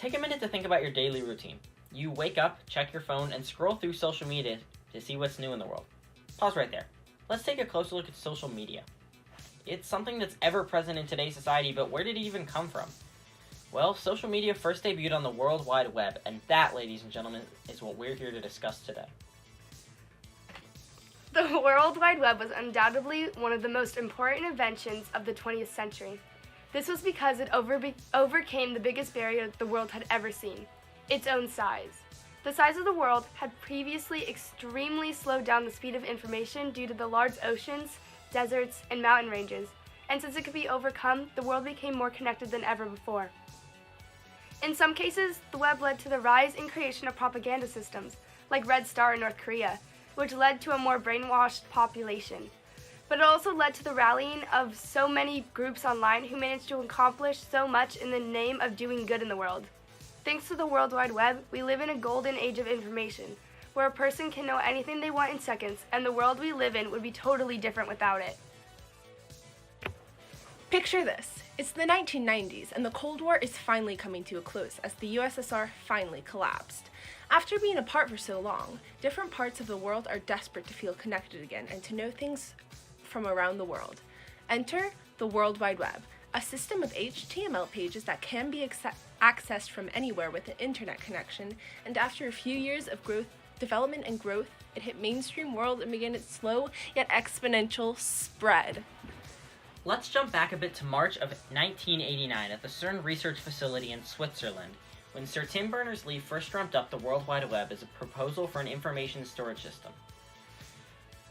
Take a minute to think about your daily routine. You wake up, check your phone, and scroll through social media to see what's new in the world. Pause right there. Let's take a closer look at social media. It's something that's ever present in today's society, but where did it even come from? Well, social media first debuted on the World Wide Web, and that, ladies and gentlemen, is what we're here to discuss today. The World Wide Web was undoubtedly one of the most important inventions of the 20th century. This was because it overcame the biggest barrier the world had ever seen, its own size. The size of the world had previously extremely slowed down the speed of information due to the large oceans, deserts, and mountain ranges, and since it could be overcome, the world became more connected than ever before. In some cases, the web led to the rise and creation of propaganda systems, like Red Star in North Korea, which led to a more brainwashed population. But it also led to the rallying of so many groups online who managed to accomplish so much in the name of doing good in the world. Thanks to the World Wide Web, we live in a golden age of information, where a person can know anything they want in seconds, and the world we live in would be totally different without it. Picture this. It's the 1990s, and the Cold War is finally coming to a close as the USSR finally collapsed. After being apart for so long, different parts of the world are desperate to feel connected again and to know things from around the world. Enter the World Wide Web, a system of HTML pages that can be accessed from anywhere with an internet connection, and after a few years of development and growth, it hit mainstream world and began its slow yet exponential spread. Let's jump back a bit to March of 1989 at the CERN research facility in Switzerland, when Sir Tim Berners-Lee first dreamt up the World Wide Web as a proposal for an information storage system.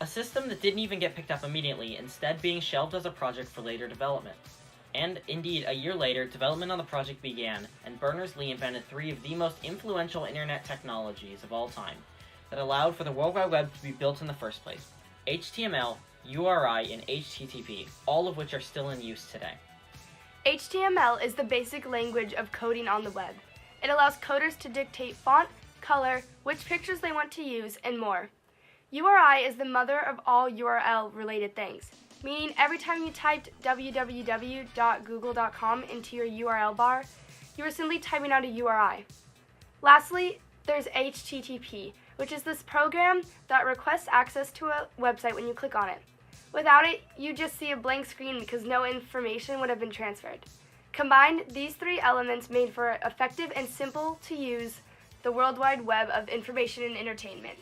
A system that didn't even get picked up immediately, instead being shelved as a project for later development. And indeed, a year later, development on the project began, and Berners-Lee invented three of the most influential internet technologies of all time that allowed for the World Wide Web to be built in the first place: HTML, URI, and HTTP, all of which are still in use today. HTML is the basic language of coding on the web. It allows coders to dictate font, color, which pictures they want to use, and more. URI is the mother of all URL-related things, meaning every time you typed www.google.com into your URL bar, you are simply typing out a URI. Lastly, there's HTTP, which is this program that requests access to a website when you click on it. Without it, you just see a blank screen because no information would have been transferred. Combined, these three elements made for an effective and simple to use the World Wide Web of information and entertainment.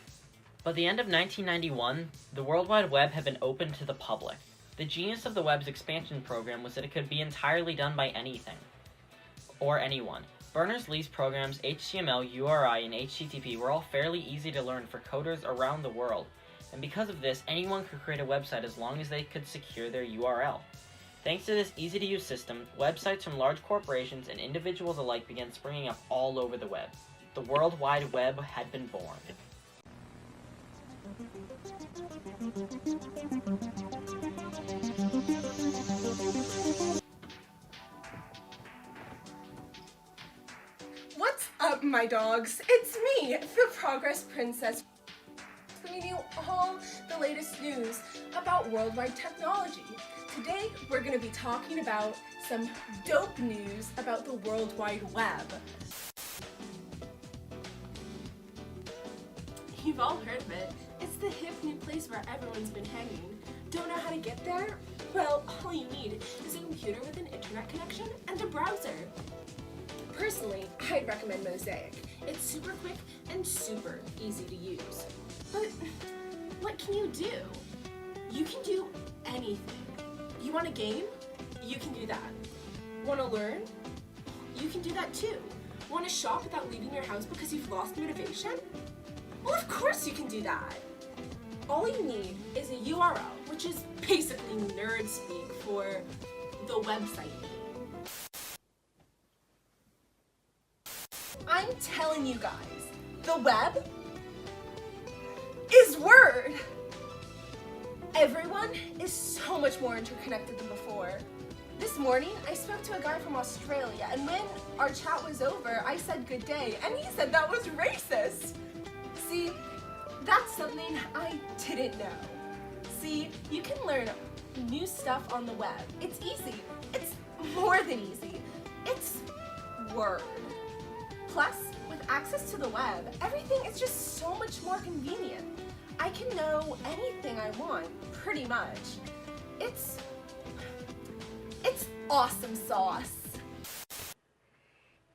By the end of 1991, the World Wide Web had been opened to the public. The genius of the web's expansion program was that it could be entirely done by anything, or anyone. Berners-Lee's programs HTML, URI, and HTTP were all fairly easy to learn for coders around the world, and because of this, anyone could create a website as long as they could secure their URL. Thanks to this easy-to-use system, websites from large corporations and individuals alike began springing up all over the web. The World Wide Web had been born. What's up, my dogs? It's me, the Progress Princess, bringing you all the latest news about worldwide technology. Today, we're going to be talking about some dope news about the World Wide Web. You've all heard of it. It's the hip new place where everyone's been hanging. Don't know how to get there? Well, all you need is a computer with an internet connection and a browser. Personally, I'd recommend Mosaic. It's super quick and super easy to use. But what can you do? You can do anything. You want a game? You can do that. Want to learn? You can do that too. Want to shop without leaving your house because you've lost motivation? Well, of course you can do that. All you need is a URL, which is basically nerd speak for the website name. I'm telling you guys, the web is Word. Everyone is so much more interconnected than before. This morning, I spoke to a guy from Australia, and when our chat was over, I said good day, and he said that was racist. See, that's something I didn't know. See, you can learn new stuff on the web. It's easy. It's more than easy. It's Word. Plus, with access to the web, everything is just so much more convenient. I can know anything I want, pretty much. It's awesome sauce.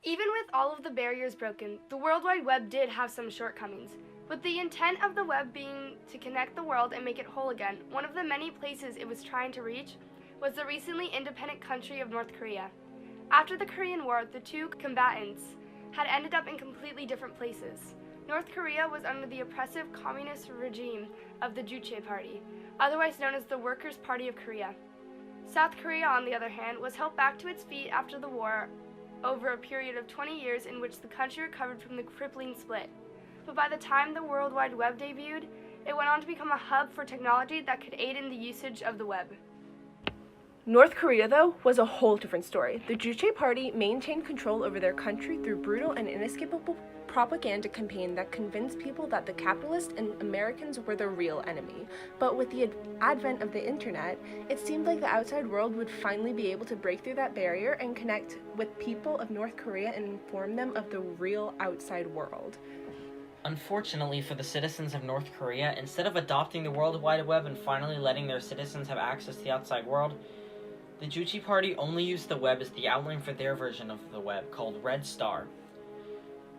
Even with all of the barriers broken, the World Wide Web did have some shortcomings. With the intent of the web being to connect the world and make it whole again, one of the many places it was trying to reach was the recently independent country of North Korea. After the Korean War, the two combatants had ended up in completely different places. North Korea was under the oppressive communist regime of the Juche Party, otherwise known as the Workers' Party of Korea. South Korea, on the other hand, was helped back to its feet after the war over a period of 20 years in which the country recovered from the crippling split. But by the time the World Wide Web debuted, it went on to become a hub for technology that could aid in the usage of the web. North Korea, though, was a whole different story. The Juche Party maintained control over their country through brutal and inescapable propaganda campaign that convinced people that the capitalists and Americans were the real enemy. But with the advent of the internet, it seemed like the outside world would finally be able to break through that barrier and connect with people of North Korea and inform them of the real outside world. Unfortunately for the citizens of North Korea, instead of adopting the World Wide Web and finally letting their citizens have access to the outside world, the Juche Party only used the web as the outline for their version of the web, called Red Star.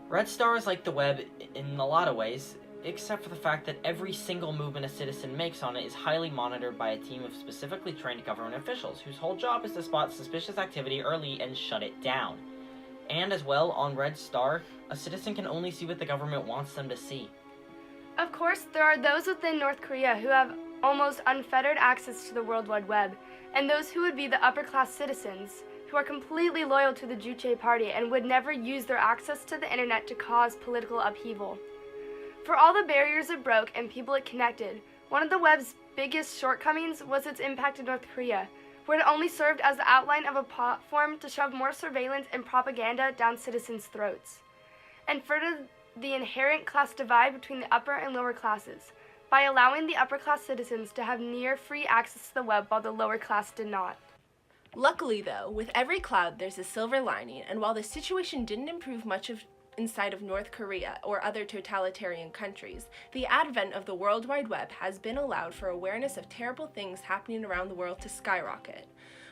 Red Star is like the web in a lot of ways, except for the fact that every single movement a citizen makes on it is highly monitored by a team of specifically trained government officials, whose whole job is to spot suspicious activity early and shut it down. And as well, on Red Star, a citizen can only see what the government wants them to see. Of course, there are those within North Korea who have almost unfettered access to the World Wide Web, and those who would be the upper-class citizens, who are completely loyal to the Juche Party and would never use their access to the internet to cause political upheaval. For all the barriers it broke and people it connected, one of the web's biggest shortcomings was its impact in North Korea, where it only served as the outline of a platform to shove more surveillance and propaganda down citizens' throats, and furthered the inherent class divide between the upper and lower classes, by allowing the upper-class citizens to have near-free access to the web while the lower class did not. Luckily, though, with every cloud there's a silver lining, and while the situation didn't improve much inside of North Korea or other totalitarian countries, the advent of the World Wide Web has been allowed for awareness of terrible things happening around the world to skyrocket.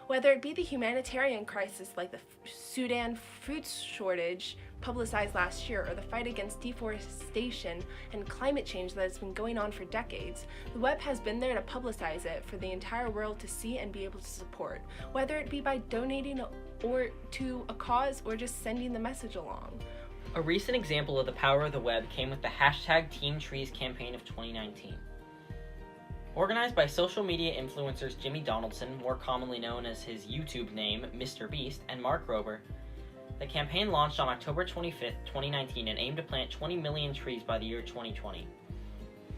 Whether it be the humanitarian crisis like the Sudan food shortage publicized last year, or the fight against deforestation and climate change that has been going on for decades, the web has been there to publicize it for the entire world to see and be able to support, whether it be by donating or to a cause or just sending the message along. A recent example of the power of the web came with the hashtag Team Trees campaign of 2019. Organized by social media influencers Jimmy Donaldson, more commonly known as his YouTube name, Mr. Beast, and Mark Rober, the campaign launched on October 25, 2019 and aimed to plant 20 million trees by the year 2020.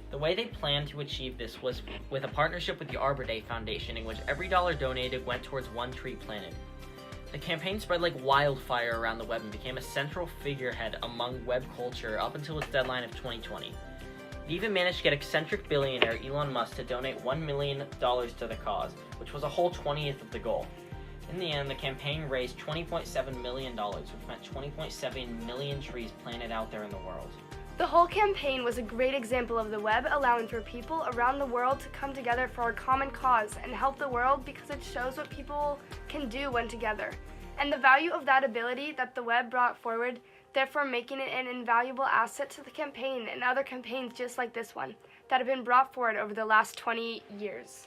The way they planned to achieve this was with a partnership with the Arbor Day Foundation, in which every dollar donated went towards one tree planted. The campaign spread like wildfire around the web and became a central figurehead among web culture up until its deadline of 2020. It even managed to get eccentric billionaire Elon Musk to donate $1 million to the cause, which was a whole 20th of the goal. In the end, the campaign raised $20.7 million, which meant 20.7 million trees planted out there in the world. The whole campaign was a great example of the web allowing for people around the world to come together for a common cause and help the world, because it shows what people can do when together, and the value of that ability that the web brought forward, therefore making it an invaluable asset to the campaign and other campaigns just like this one that have been brought forward over the last 20 years.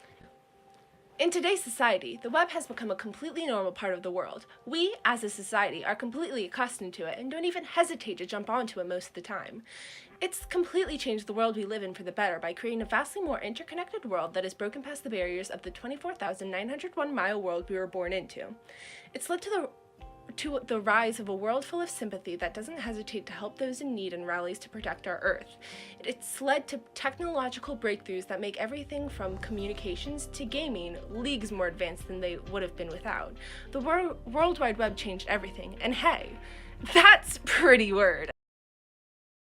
In today's society, the web has become a completely normal part of the world. We, as a society, are completely accustomed to it and don't even hesitate to jump onto it most of the time. It's completely changed the world we live in for the better by creating a vastly more interconnected world that has broken past the barriers of the 24,901-mile world we were born into. It's led to the rise of a world full of sympathy that doesn't hesitate to help those in need and rallies to protect our Earth. It's led to technological breakthroughs that make everything from communications to gaming leagues more advanced than they would have been without. The World Wide Web changed everything, and hey, that's pretty word.